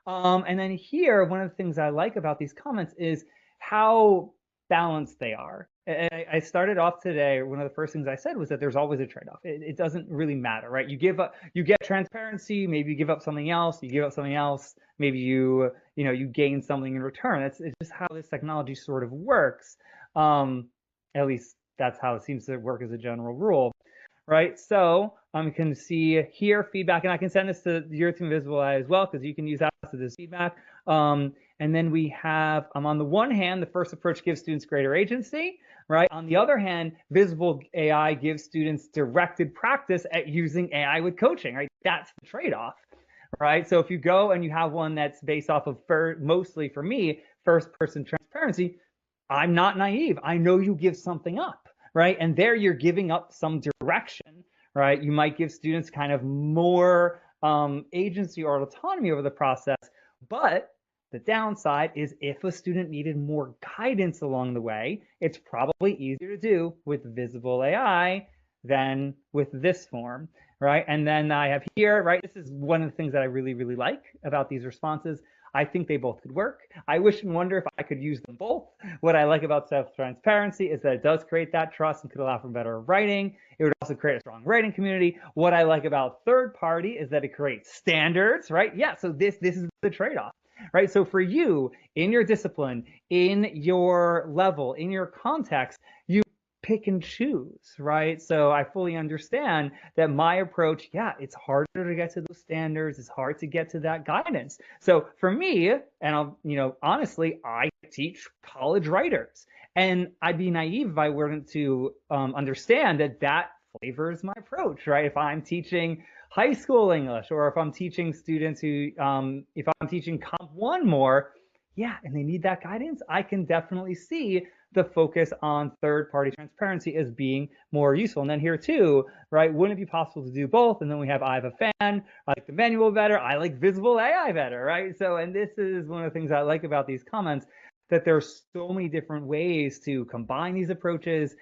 And then here, one of the things I like about these comments is how balanced they are. I started off today. One of the first things I said was that there's always a trade-off. It doesn't really matter, right? You give up, you get transparency. Maybe you give up something else. You give up something else. Maybe you gain something in return. It's just how this technology sort of works. Um, at least that's how it seems to work as a general rule, right? So you can see here feedback, and I can send this to your team Visible AI as well, because you can use that as this feedback. And then we have, on the one hand, the first approach gives students greater agency, right? On the other hand, Visible AI gives students directed practice at using AI with coaching, right? That's the trade-off, right? So if you go and you have one that's based off of, mostly for me, first person transparency, I'm not naive. I know you give something up, right? And there you're giving up some direction, right? You might give students kind of more agency or autonomy over the process, but the downside is if a student needed more guidance along the way, it's probably easier to do with Visible AI than with this form, right? And then I have here, right? This is one of the things that I really, really like about these responses. I think they both could work. I wish and wonder if I could use them both. What I like about self-transparency is that it does create that trust and could allow for better writing. It would also create a strong writing community. What I like about third party is that it creates standards, right? Yeah, so this is the trade-off, right? So for you, in your discipline, in your level, in your context, you pick and choose, right? So I fully understand that my approach, yeah, it's harder to get to those standards. It's hard to get to that guidance. So for me, and honestly, I teach college writers, and I'd be naive if I weren't to understand that flavors my approach, right? If I'm teaching high school English, or if I'm teaching students who, if I'm teaching Comp 1 more, yeah, and they need that guidance, I can definitely see the focus on third-party transparency as being more useful. And then here too, right, wouldn't it be possible to do both? And then we have I have a fan, I like the manual better, I like Visible AI better, right? So, and this is one of the things I like about these comments, that there's so many different ways to combine these approaches